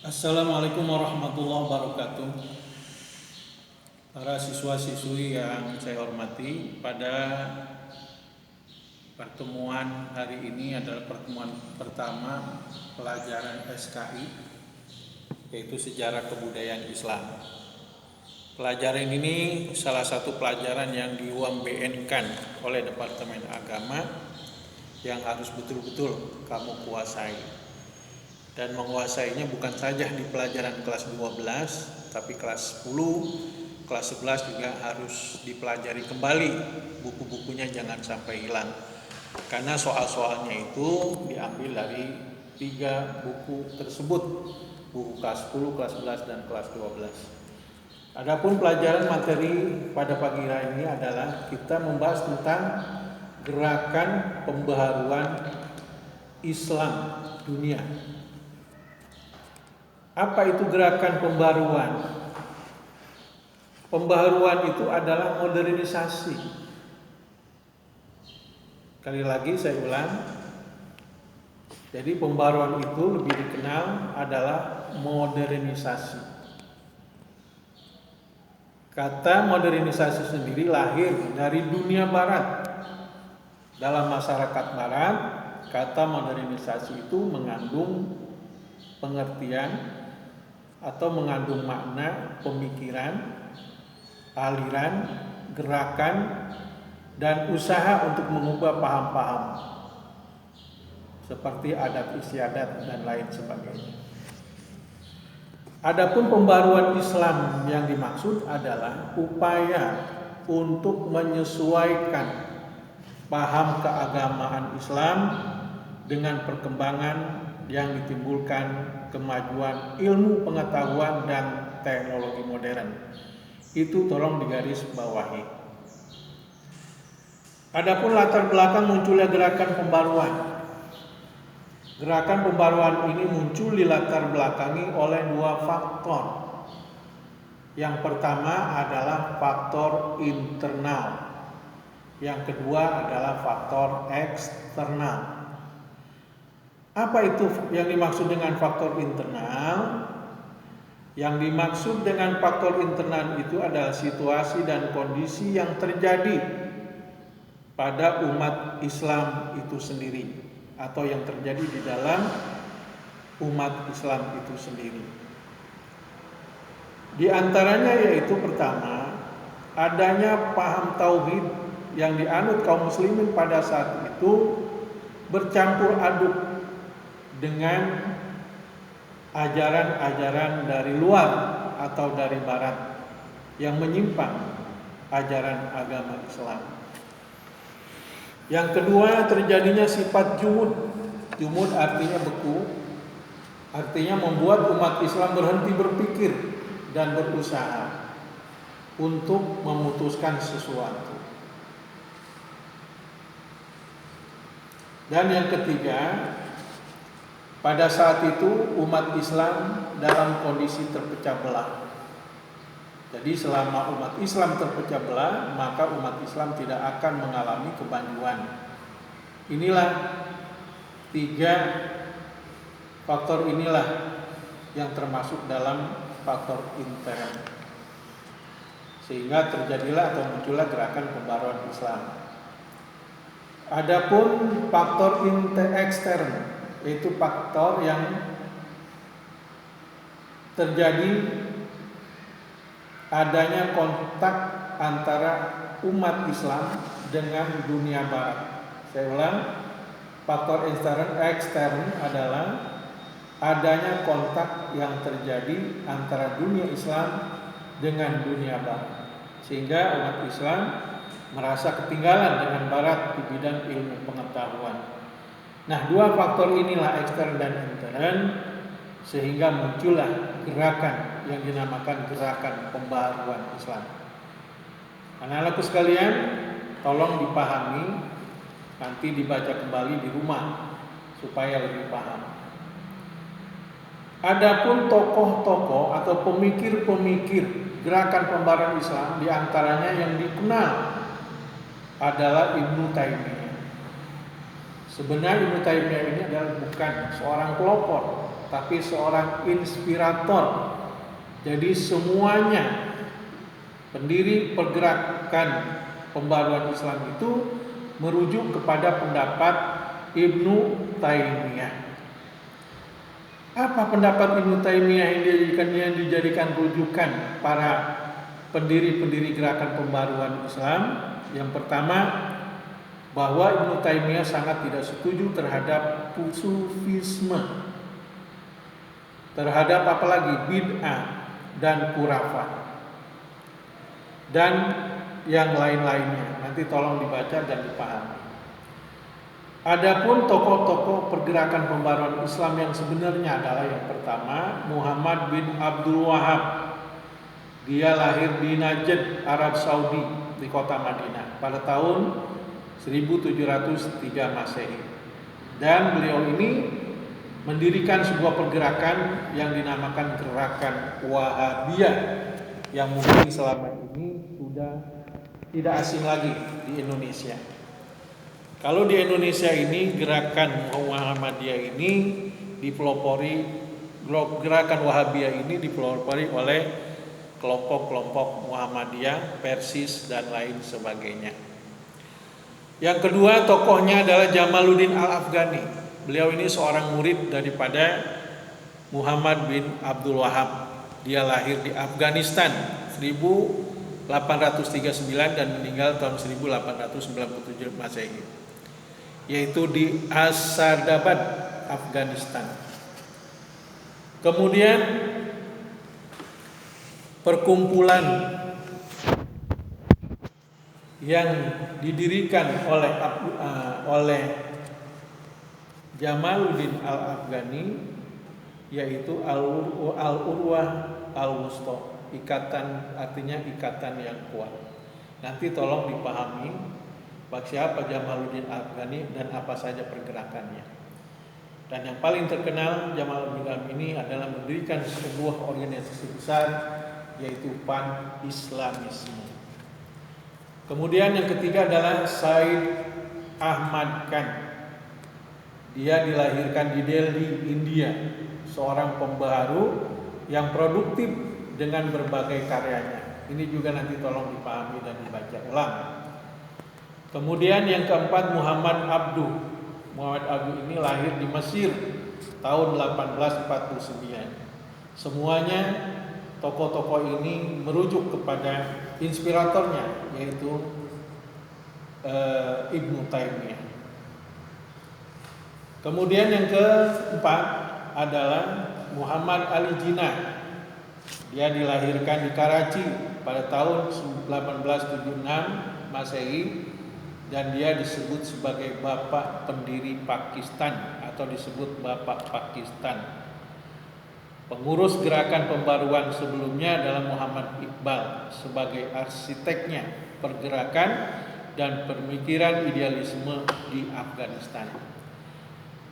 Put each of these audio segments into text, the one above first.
Assalamualaikum warahmatullahi wabarakatuh. Para siswa-siswi yang saya hormati, pada pertemuan hari ini adalah pertemuan pertama pelajaran SKI, yaitu Sejarah Kebudayaan Islam. Pelajaran ini salah satu pelajaran yang di-UMBN-kan oleh Departemen Agama yang harus betul-betul kamu kuasai. Dan menguasainya bukan saja di pelajaran kelas 12, tapi kelas 10, kelas 11 juga harus dipelajari kembali. Buku-bukunya jangan sampai hilang. Karena soal-soalnya itu diambil dari 3 buku tersebut. Buku kelas 10, kelas 11, dan kelas 12. Adapun pelajaran materi pada pagi hari ini adalah kita membahas tentang gerakan pembaharuan Islam dunia. Apa itu gerakan pembaruan? Pembaruan itu adalah modernisasi. Sekali lagi saya ulang. Jadi pembaruan itu lebih dikenal adalah modernisasi. Kata modernisasi sendiri lahir dari dunia barat. Dalam masyarakat barat, kata modernisasi itu mengandung pengertian atau mengandung makna pemikiran, aliran, gerakan, dan usaha untuk mengubah paham-paham seperti adat istiadat dan lain sebagainya. Adapun pembaruan Islam yang dimaksud adalah upaya untuk menyesuaikan paham keagamaan Islam dengan perkembangan yang ditimbulkan kemajuan ilmu pengetahuan dan teknologi modern. Itu tolong digaris bawahi. Adapun latar belakang munculnya gerakan pembaruan. Gerakan pembaruan ini muncul dilatar belakangi oleh 2 faktor. Yang pertama adalah faktor internal. Yang kedua adalah faktor eksternal. Apa itu yang dimaksud dengan faktor internal? Yang dimaksud dengan faktor internal itu adalah situasi dan kondisi yang terjadi pada umat Islam itu sendiri, atau yang terjadi di dalam umat Islam itu sendiri. Di antaranya yaitu pertama, adanya paham tauhid yang dianut kaum muslimin pada saat itu bercampur aduk dengan ajaran-ajaran dari luar atau dari barat yang menyimpang ajaran agama Islam. Yang kedua, terjadinya sifat jumud. Jumud artinya beku, artinya membuat umat Islam berhenti berpikir dan berusaha untuk memutuskan sesuatu. Dan yang ketiga, pada saat itu umat Islam dalam kondisi terpecah belah. Jadi selama umat Islam terpecah belah, maka umat Islam tidak akan mengalami kemajuan. Inilah 3 faktor inilah yang termasuk dalam faktor intern. Sehingga terjadilah atau muncullah gerakan pembaruan Islam. Adapun faktor ekstern, yaitu faktor yang terjadi adanya kontak antara umat Islam dengan dunia barat. Saya ulang, faktor ekstern adalah adanya kontak yang terjadi antara dunia Islam dengan dunia barat, sehingga umat Islam merasa ketinggalan dengan barat di bidang ilmu pengetahuan. Nah, 2 faktor inilah ekstern dan intern, sehingga muncullah gerakan yang dinamakan gerakan pembaharuan Islam. Anak-anakku sekalian, tolong dipahami, nanti dibaca kembali di rumah supaya lebih paham. Adapun tokoh-tokoh atau pemikir-pemikir gerakan pembaharuan Islam, diantaranya yang dikenal adalah Ibnu Taimiyah. Sebenarnya Ibnu Taimiyah ini adalah bukan seorang pelopor, tetapi seorang inspirator. Jadi semuanya pendiri pergerakan pembaruan Islam itu merujuk kepada pendapat Ibnu Taimiyah. Apa pendapat Ibnu Taimiyah yang dijadikan rujukan para pendiri-pendiri gerakan pembaruan Islam? Yang pertama, bahwa Ibnu Taimiyah sangat tidak setuju terhadap sufisme, terhadap apalagi bid'ah dan khurafat dan yang lain-lainnya. Nanti tolong dibaca dan dipahami. Adapun tokoh-tokoh pergerakan pembaruan Islam yang sebenarnya adalah yang pertama, Muhammad bin Abdul Wahab. Dia lahir di Najd, Arab Saudi, di kota Madinah pada tahun 1703 Masehi. Dan beliau ini mendirikan sebuah pergerakan yang dinamakan gerakan Wahabiyah, yang mungkin selama ini sudah tidak asing lagi di Indonesia. Kalau di Indonesia ini gerakan Muhammadiyah ini dipelopori, gerakan Wahabiyah ini dipelopori oleh kelompok-kelompok Muhammadiyah, Persis dan lain sebagainya. Yang kedua tokohnya adalah Jamaluddin Al-Afghani. Beliau ini seorang murid daripada Muhammad bin Abdul Wahab. Dia lahir di Afghanistan 1839 dan meninggal tahun 1897 Masehi, yaitu di Asadabad, Afghanistan. Kemudian perkumpulan yang didirikan oleh Jamaluddin Al-Afghani yaitu Al-Urwah Al-Wusta, ikatan, artinya ikatan yang kuat. Nanti tolong dipahami siapa Jamaluddin Al-Afghani dan apa saja pergerakannya. Dan yang paling terkenal Jamaluddin Al-Afghani ini adalah mendirikan sebuah organisasi besar yaitu Pan-Islamisme. Kemudian yang ketiga adalah Said Ahmad Khan. Dia dilahirkan di Delhi, India, seorang pembaharu yang produktif dengan berbagai karyanya. Ini juga nanti tolong dipahami dan dibaca ulang. Kemudian yang keempat Muhammad Abduh. Muhammad Abduh ini lahir di Mesir tahun 1849. Semuanya tokoh-tokoh ini merujuk kepada inspiratornya yaitu Ibnu Taimiyah. Kemudian yang keempat adalah Muhammad Ali Jinnah. Dia dilahirkan di Karachi pada tahun 1876 Masehi dan dia disebut sebagai bapak pendiri Pakistan atau disebut Bapak Pakistan. Pengurus gerakan pembaruan sebelumnya adalah Muhammad Iqbal sebagai arsiteknya pergerakan dan pemikiran idealisme di Afghanistan.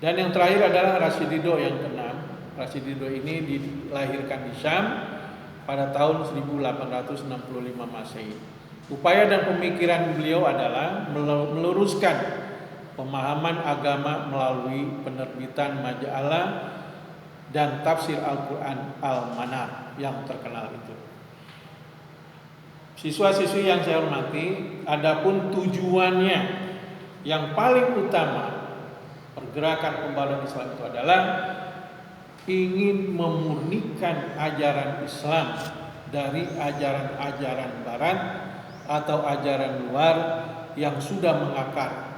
Dan yang terakhir adalah Rashid Ridho yang keenam. Rashid Ridho ini dilahirkan di Syam pada tahun 1865 Masehi. Upaya dan pemikiran beliau adalah meluruskan pemahaman agama melalui penerbitan majalah dan tafsir Al-Quran Al-Manar yang terkenal itu. Siswa-siswi yang saya hormati, adapun tujuannya yang paling utama pergerakan pembaruan Islam itu adalah ingin memurnikan ajaran Islam dari ajaran-ajaran Barat atau ajaran luar yang sudah mengakar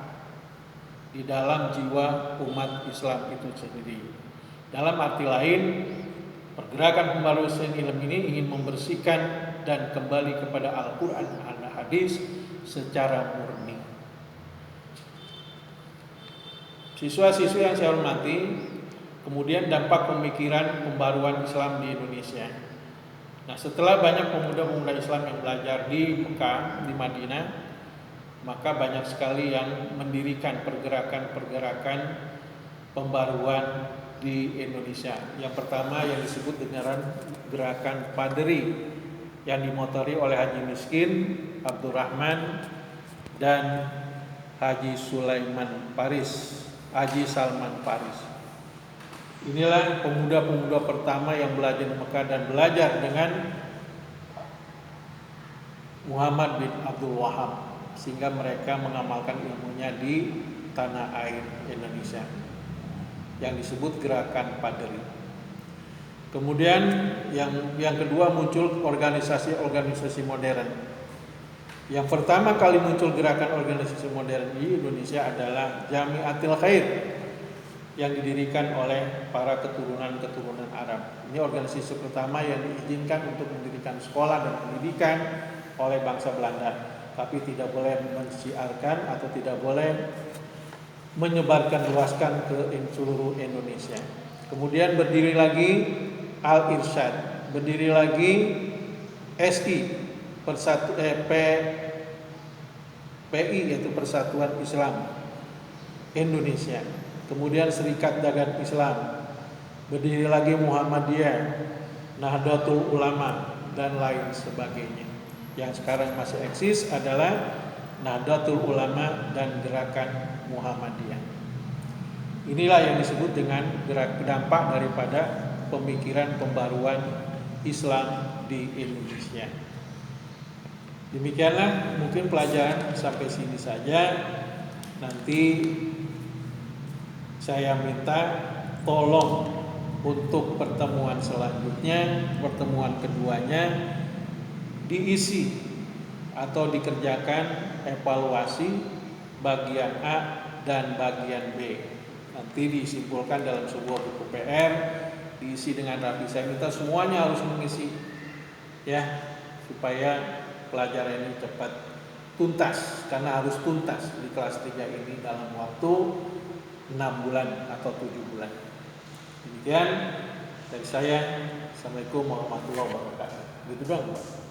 di dalam jiwa umat Islam itu sendiri. Dalam arti lain, pergerakan pembaruan Islam ini ingin membersihkan dan kembali kepada Al-Quran dan Hadis secara murni. Siswa-siswi yang saya hormati, kemudian dampak pemikiran pembaruan Islam di Indonesia. Nah, setelah banyak pemuda-pemuda Islam yang belajar di Mekah, di Madinah, maka banyak sekali yang mendirikan pergerakan-pergerakan pembaruan di Indonesia. Yang pertama yang disebut dengan gerakan Padri yang dimotori oleh Haji Miskin, Abdurrahman, dan Haji Sulaiman Paris, Haji Salman Paris. Inilah pemuda-pemuda pertama yang belajar di Mekah dan belajar dengan Muhammad bin Abdul Wahab, sehingga mereka mengamalkan ilmunya di tanah air Indonesia yang disebut gerakan Padri. Kemudian yang kedua muncul organisasi-organisasi modern. Yang pertama kali muncul gerakan organisasi modern di Indonesia adalah Jamiatil Khair yang didirikan oleh para keturunan Arab. Ini organisasi pertama yang diizinkan untuk mendirikan sekolah dan pendidikan oleh bangsa Belanda, tapi tidak boleh mensiarkan atau tidak boleh menyebarkan luaskan ke seluruh Indonesia. Kemudian berdiri lagi Al-Irsyad, berdiri lagi SI, PI yaitu Persatuan Islam Indonesia. Kemudian Serikat Dagang Islam, berdiri lagi Muhammadiyah, Nahdlatul Ulama, dan lain sebagainya. Yang sekarang masih eksis adalah Nahdlatul Ulama dan Gerakan Muhammadiyah. Inilah yang disebut dengan dampak daripada pemikiran pembaruan Islam di Indonesia. Demikianlah mungkin pelajaran sampai sini saja. Nanti saya minta tolong untuk pertemuan selanjutnya, pertemuan keduanya, diisi atau dikerjakan evaluasi bagian A dan bagian B. Nanti disimpulkan dalam sebuah buku PR, diisi dengan rapi. Saya minta semuanya harus mengisi, ya, supaya pelajaran ini cepat tuntas, karena harus tuntas di kelas 3 ini dalam waktu 6 bulan atau 7 bulan. Demikian dari saya. Assalamualaikum warahmatullahi wabarakatuh. Gitu doang, Pak.